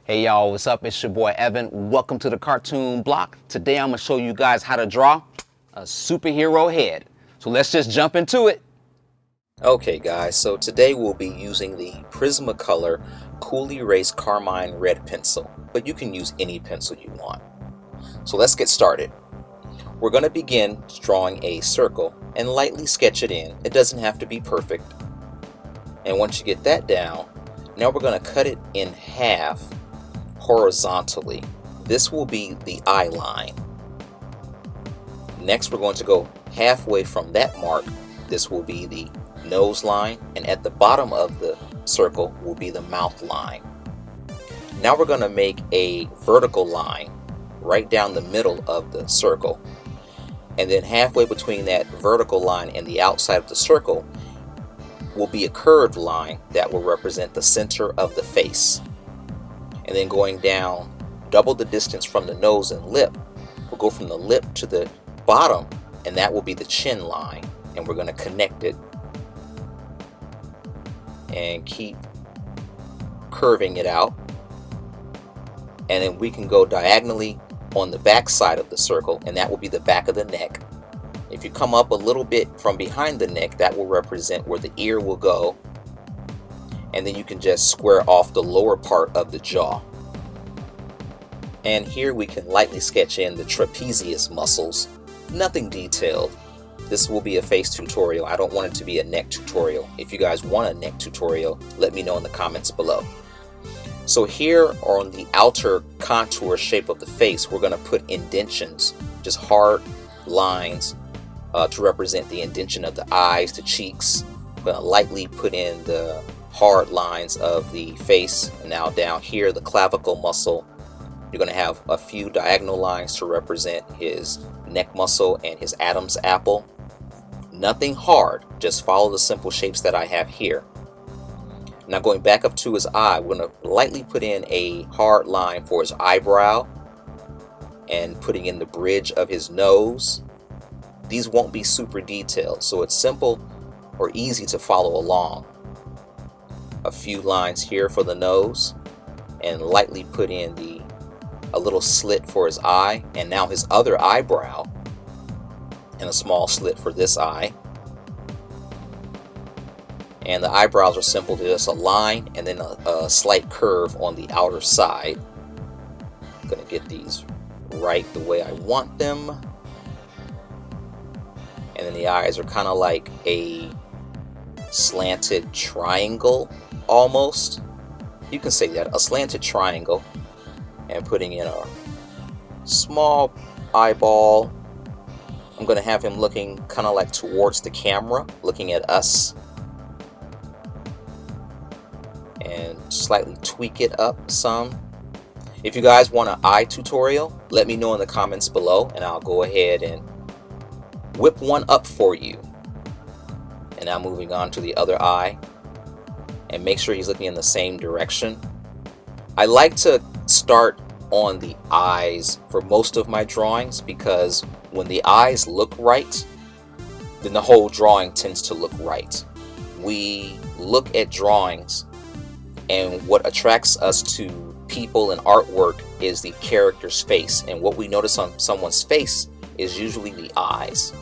Hey y'all, what's up? It's your boy Evan. Welcome to the Cartoon Block. Today I'm gonna show you guys how to draw a superhero head. So let's just jump into it. Okay guys, so today we'll be using the Prismacolor Cool Erase Carmine Red pencil, but you can use any pencil you want. So let's get started. We're going to begin drawing a circle and lightly sketch it in. It doesn't have to be perfect. And once you get that down, now we're going to cut it in half horizontally. This will be the eye line. Next we're going to go halfway from that mark. This will be the nose line, and at the bottom of the circle will be the mouth line. Now we're going to make a vertical line right down the middle of the circle, and then halfway between that vertical line and the outside of the circle will be a curved line that will represent the center of the face. And then going down double the distance from the nose and lip, we'll go from the lip to the bottom, and that will be the chin line, and we're going to connect it and keep curving it out. And then we can go diagonally on the back side of the circle, and that will be the back of the neck. If you come up a little bit from behind the neck, that will represent where the ear will go, and then you can just square off the lower part of the jaw. And here we can lightly sketch in the trapezius muscles. Nothing detailed. This will be a face tutorial. I don't want it to be a neck tutorial. If you guys want a neck tutorial, let me know in the comments below. So here on the outer contour shape of the face, we're going to put indentions, just hard lines to represent the indention of the eyes, the cheeks. I'm going to lightly put in the hard lines of the face. And now down here, the clavicle muscle, you're going to have a few diagonal lines to represent his neck muscle and his Adam's apple. Nothing hard, just follow the simple shapes that I have here. Now going back up to his eye, we're going to lightly put in a hard line for his eyebrow and putting in the bridge of his nose. These won't be super detailed, so it's simple or easy to follow along. A few lines here for the nose, and lightly put in a little slit for his eye, and now his other eyebrow, and a small slit for this eye. And the eyebrows are simple, they're just a line and then a slight curve on the outer side. I'm gonna get these right the way I want them. And then the eyes are kind of like a slanted triangle almost. You can say that, a slanted triangle. And putting in a small eyeball. I'm going to have him looking kind of like towards the camera, looking at us. And slightly tweak it up some. If you guys want an eye tutorial, let me know in the comments below, and I'll go ahead and whip one up for you. And now moving on to the other eye. And make sure he's looking in the same direction. I like to start on the eyes for most of my drawings, because when the eyes look right, then the whole drawing tends to look right. We look at drawings, and what attracts us to people and artwork is the character's face, and what we notice on someone's face is usually the eyes.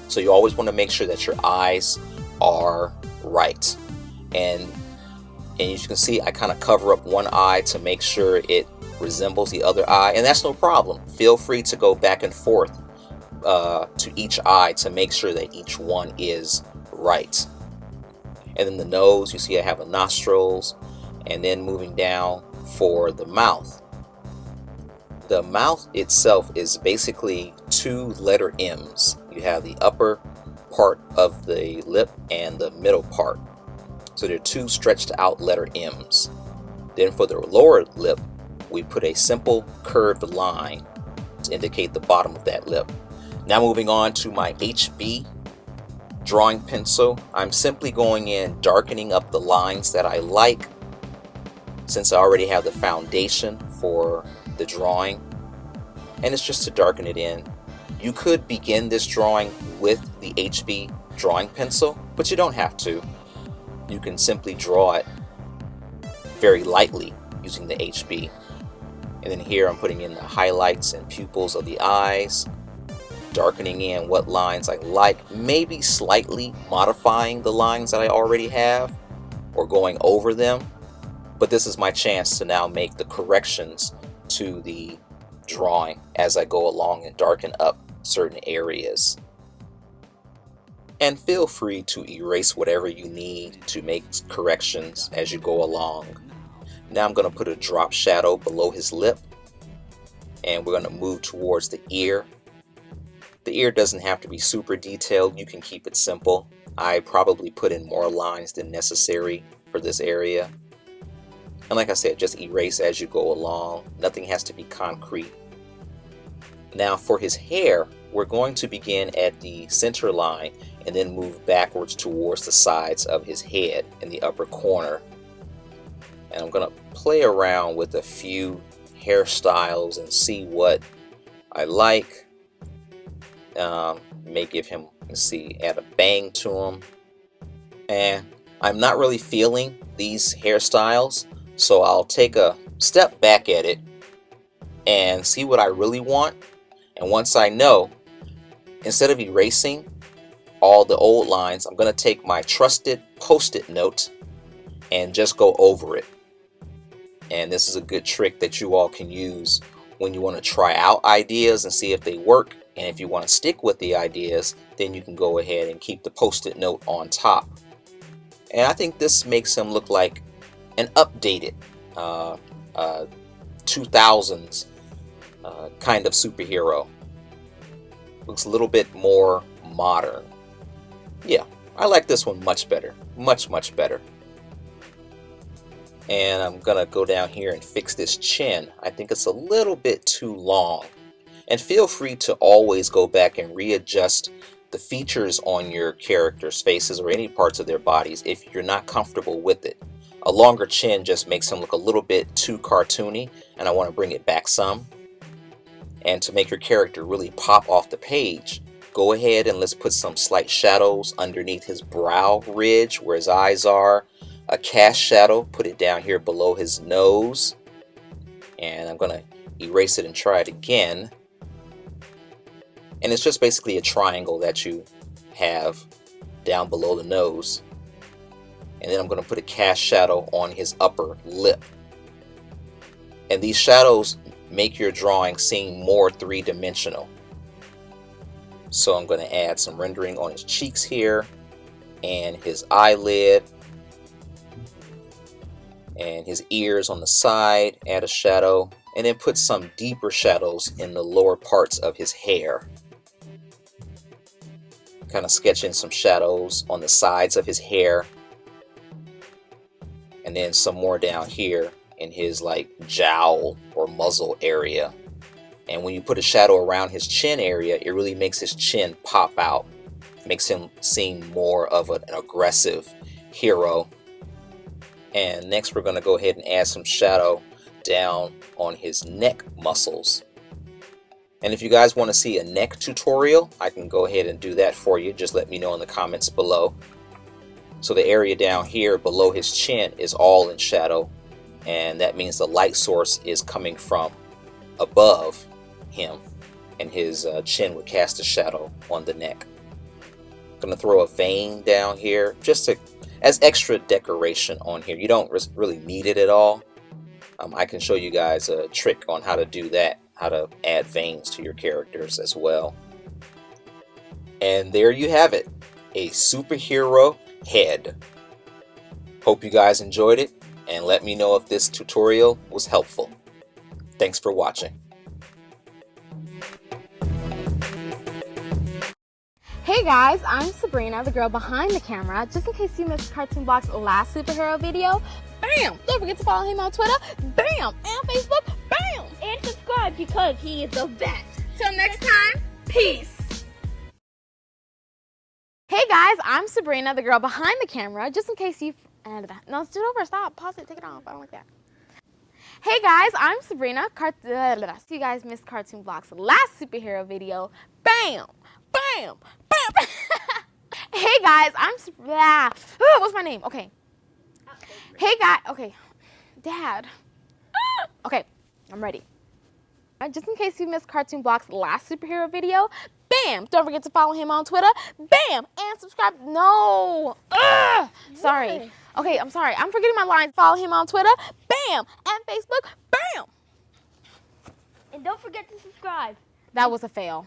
So you always want to make sure that your eyes are right. And as you can see, I kind of cover up one eye to make sure it resembles the other eye, and that's no problem. Feel free to go back and forth to each eye to make sure that each one is right. And then the nose, you see I have a nostrils, and then moving down for the mouth. The mouth itself is basically two letter M's. You have the upper part of the lip and the middle part. So they're two stretched out letter M's. Then for the lower lip, we put a simple curved line to indicate the bottom of that lip. Now moving on to my HB drawing pencil, I'm simply going in, darkening up the lines that I like, since I already have the foundation for the drawing, and it's just to darken it in. You could begin this drawing with the HB drawing pencil, but you don't have to. You can simply draw it very lightly using the HB. And then here I'm putting in the highlights and pupils of the eyes, darkening in what lines I like, maybe slightly modifying the lines that I already have or going over them. But this is my chance to now make the corrections to the drawing as I go along and darken up certain areas. And feel free to erase whatever you need to make corrections as you go along. Now I'm going to put a drop shadow below his lip, and we're going to move towards the ear. The ear doesn't have to be super detailed, you can keep it simple. I probably put in more lines than necessary for this area. And like I said, just erase as you go along. Nothing has to be concrete. Now for his hair, we're going to begin at the center line and then move backwards towards the sides of his head in the upper corner. And I'm going to play around with a few hairstyles and see what I like. May give him, let's see, add a bang to him. And I'm not really feeling these hairstyles, so I'll take a step back at it and see what I really want. And once I know, instead of erasing all the old lines, I'm going to take my trusted Post-it note and just go over it. And this is a good trick that you all can use when you want to try out ideas and see if they work. And if you want to stick with the ideas, then you can go ahead and keep the Post-it note on top. And I think this makes him look like an updated 2000s kind of superhero. Looks a little bit more modern. Yeah, I like this one much better. Much better. And I'm gonna go down here and fix this chin. I think it's a little bit too long. And feel free to always go back and readjust the features on your characters' faces or any parts of their bodies if you're not comfortable with it. A longer chin just makes him look a little bit too cartoony, and I want to bring it back some. And to make your character really pop off the page, go ahead and let's put some slight shadows underneath his brow ridge where his eyes are. A cast shadow, put it down here below his nose. And I'm going to erase it and try it again. And it's just basically a triangle that you have down below the nose. And then I'm going to put a cast shadow on his upper lip. And these shadows make your drawing seem more three-dimensional. So I'm going to add some rendering on his cheeks here and his eyelid and his ears on the side, add a shadow, and then put some deeper shadows in the lower parts of his hair. Kind of sketch in some shadows on the sides of his hair, and then some more down here in his like jowl or muzzle area. And when you put a shadow around his chin area, it really makes his chin pop out, makes him seem more of an aggressive hero. And next we're going to go ahead and add some shadow down on his neck muscles. And if you guys want to see a neck tutorial, I can go ahead and do that for you. Just let me know in the comments below. So the area down here below his chin is all in shadow, and that means the light source is coming from above him, and his chin would cast a shadow on the neck. I'm going to throw a vein down here just as extra decoration on here. You don't really need it at all. I can show you guys a trick on how to do that, how to add veins to your characters as well. And there you have it, a superhero head. Hope you guys enjoyed it, and let me know if this tutorial was helpful. Thanks for watching. Hey guys, I'm Sabrina, the girl behind the camera. Just in case you missed Cartoon Block's last superhero video, bam! Don't forget to follow him on Twitter, bam! And Facebook, bam! And subscribe because he is the best. Till next time, peace! Hey guys, I'm Sabrina, the girl behind the camera. Just in case you... No, let's do it over. Stop. Pause it. Take it off. I don't like that. Hey guys, I'm Sabrina. So you guys missed Cartoon Block's last superhero video. Bam! Bam! Bam! Hey guys, I'm what's my name? Okay. Hey guys. Okay. Dad. I'm ready. Just in case you missed Cartoon Block's last superhero video, bam! Don't forget to follow him on Twitter, bam! And subscribe. No! Ugh! Sorry. Okay, I'm sorry. I'm forgetting my lines. Follow him on Twitter, bam! And Facebook, bam! And don't forget to subscribe. That was a fail.